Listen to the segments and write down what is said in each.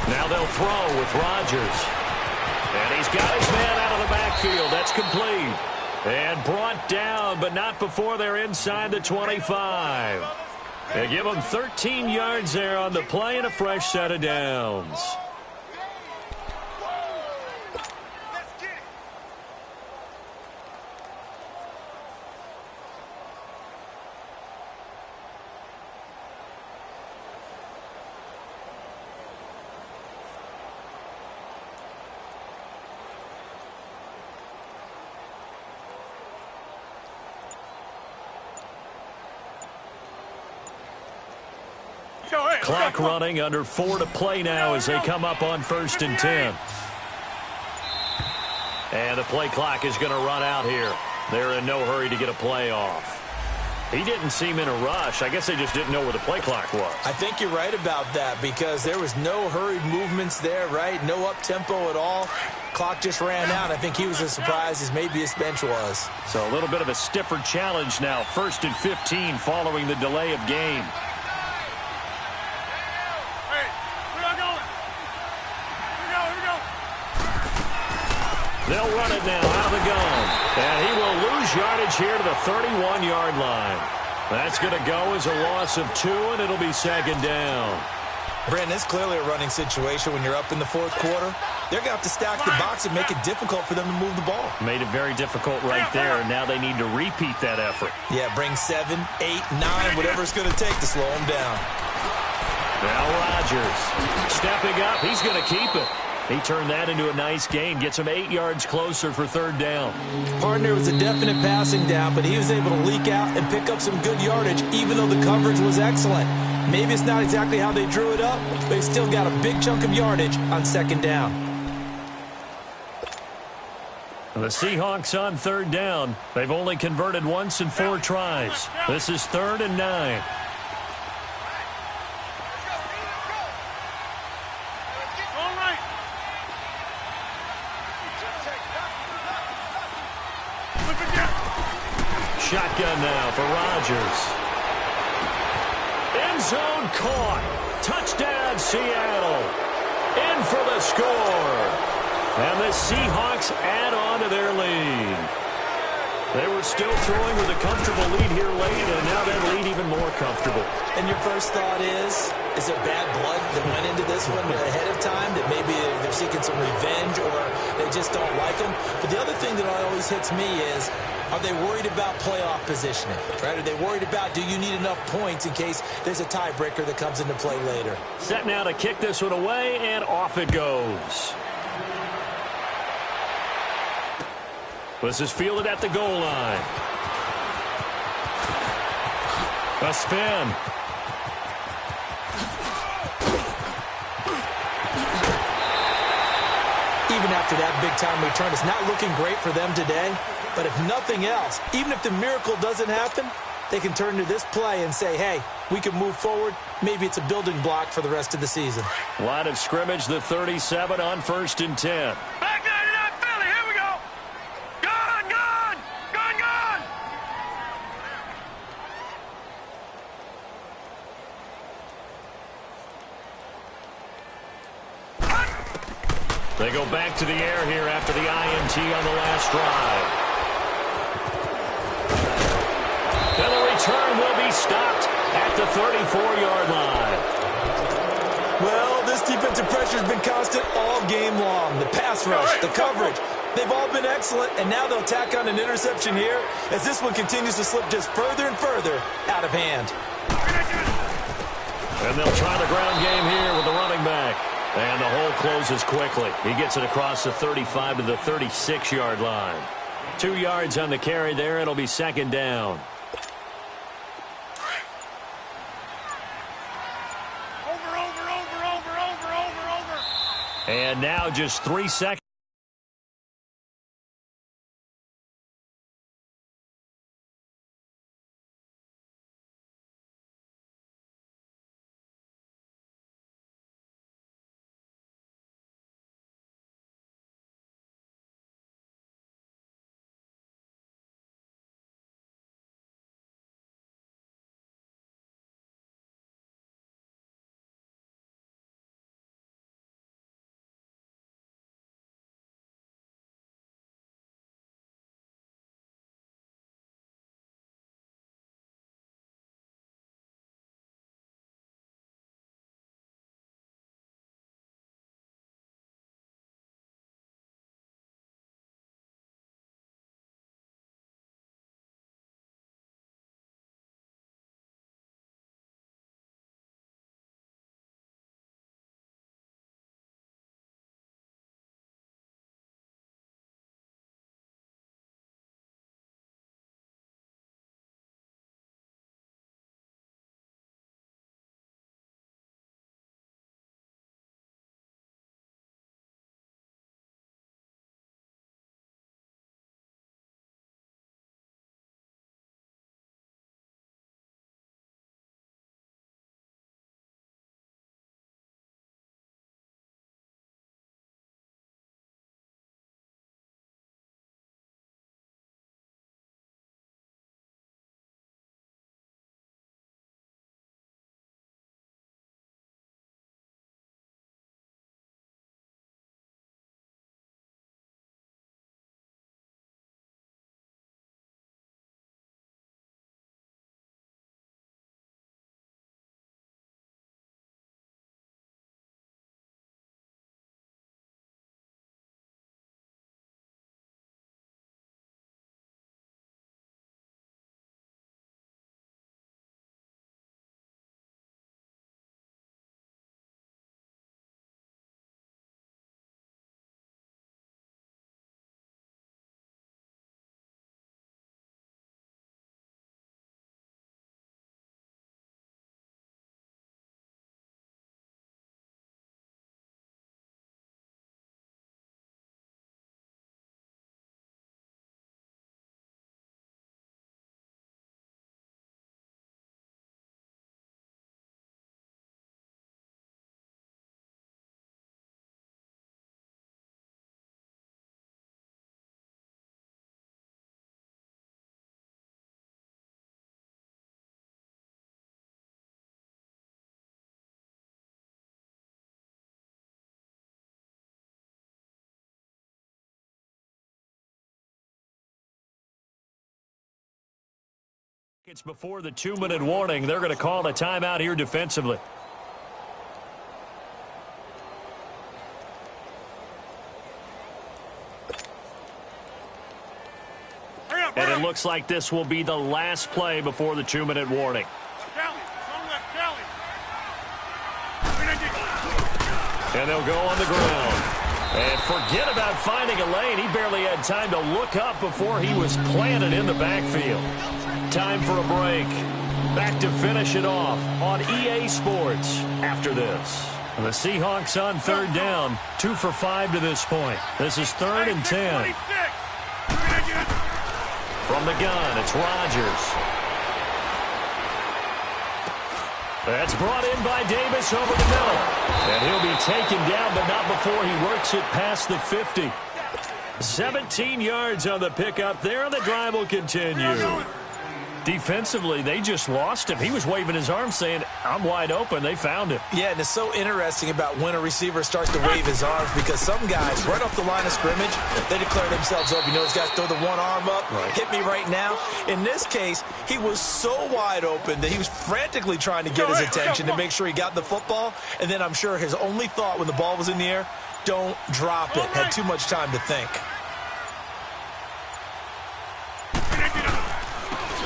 Now they'll throw with Rodgers. And he's got his man out of the backfield. That's complete. And brought down, but not before they're inside the 25. They give him 13 yards there on the play and a fresh set of downs. Clock running, under 4 to play now as they come up on 1st and 10. And the play clock is going to run out here. They're in no hurry to get a play off. He didn't seem in a rush. I guess they just didn't know where the play clock was. I think you're right about that because there was no hurried movements there, right? No up-tempo at all. Clock just ran out. I think he was as surprised as maybe his bench was. So a little bit of a stiffer challenge now. 1st and 15 following the delay of game. They'll run it now out of the gun. And he will lose yardage here to the 31-yard line. That's going to go as a loss of 2, and it'll be 2nd down. Brandon, it's clearly a running situation when you're up in the 4th quarter. They're going to have to stack the box and make it difficult for them to move the ball. Made it very difficult right there, and now they need to repeat that effort. Yeah, bring 7, 8, 9, whatever it's going to take to slow them down. Now Rodgers stepping up. He's going to keep it. He turned that into a nice gain, gets him 8 yards closer for 3rd down. Partner was a definite passing down, but he was able to leak out and pick up some good yardage, even though the coverage was excellent. Maybe it's not exactly how they drew it up, but he still got a big chunk of yardage on 2nd down. The Seahawks on 3rd down. They've only converted once in 4 tries. This is 3rd and 9. Shotgun now for Rodgers. End zone caught. Touchdown, Seattle. In for the score. And the Seahawks add on to their lead. They were still throwing with a comfortable lead here late, and now that lead even more comfortable. And your first thought is there bad blood that went into this one ahead of time, that maybe they're seeking some revenge or they just don't like them? But the other thing that always hits me is, are they worried about playoff positioning? Right? Are they worried about, do you need enough points in case there's a tiebreaker that comes into play later? Set now to kick this one away, and off it goes. This is fielded at the goal line. A spin. Even after that big-time return, it's not looking great for them today. But if nothing else, even if the miracle doesn't happen, they can turn to this play and say, hey, we can move forward. Maybe it's a building block for the rest of the season. Line of scrimmage, the 37 on 1st and 10. Back there to that Philly. Here we go. Gone, gone, gone, gone. They go back to the air here after the INT on the last drive. And the return will be stopped at the 34-yard line. Well, this defensive pressure has been constant all game long. The pass rush, the coverage, they've all been excellent, and now they'll tack on an interception here as this one continues to slip just further and further out of hand. And they'll try the ground game here with the running back. And the hole closes quickly. He gets it across the 35 to the 36-yard line. 2 yards on the carry there. It'll be 2nd down. And now just 3 seconds. It's before the 2-minute warning. They're going to call a timeout here defensively. And it looks like this will be the last play before the 2-minute warning. And they'll go on the ground. And forget about finding a lane. He barely had time to look up before he was planted in the backfield. Time for a break. Back to finish it off on EA Sports after this. The Seahawks on third down, 2 for 5 to this point. This is 3rd and 10. From the gun, it's Rodgers. That's brought in by Davis over the middle. And he'll be taken down, but not before he works it past the 50. 17 yards on the pickup there, and the drive will continue. Defensively, they just lost him. He was waving his arms saying, I'm wide open. They found him. Yeah, and it's so interesting about when a receiver starts to wave his arms because some guys, right off the line of scrimmage, they declare themselves open. You know, those guys throw the one arm up, hit me right now. In this case, he was so wide open that he was frantically trying to get his attention to make sure he got the football. And then I'm sure his only thought when the ball was in the air, don't drop it. Had too much time to think.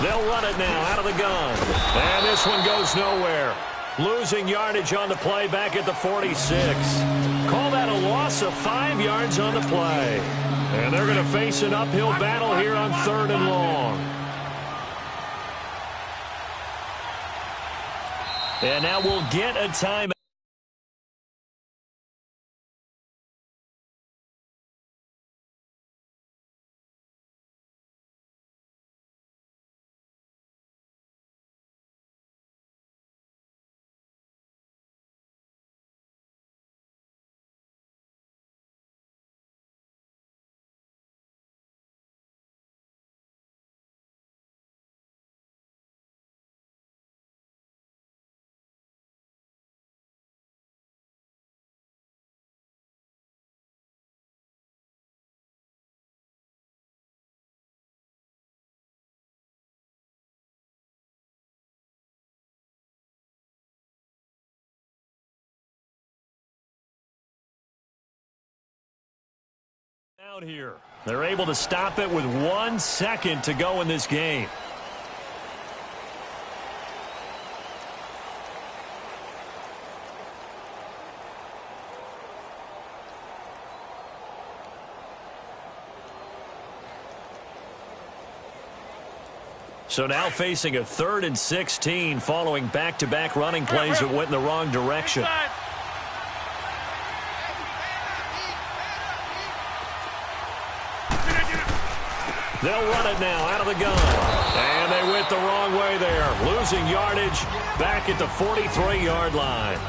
They'll run it now out of the gun. And this one goes nowhere. Losing yardage on the play back at the 46. Call that a loss of 5 yards on the play. And they're going to face an uphill battle here on 3rd and long. And now we'll get a timeout. Out here. They're able to stop it with 1 second to go in this game. So now facing a 3rd and 16 following back-to-back running plays that went in the wrong direction. They'll run it now out of the gun. And they went the wrong way there. Losing yardage back at the 43-yard line.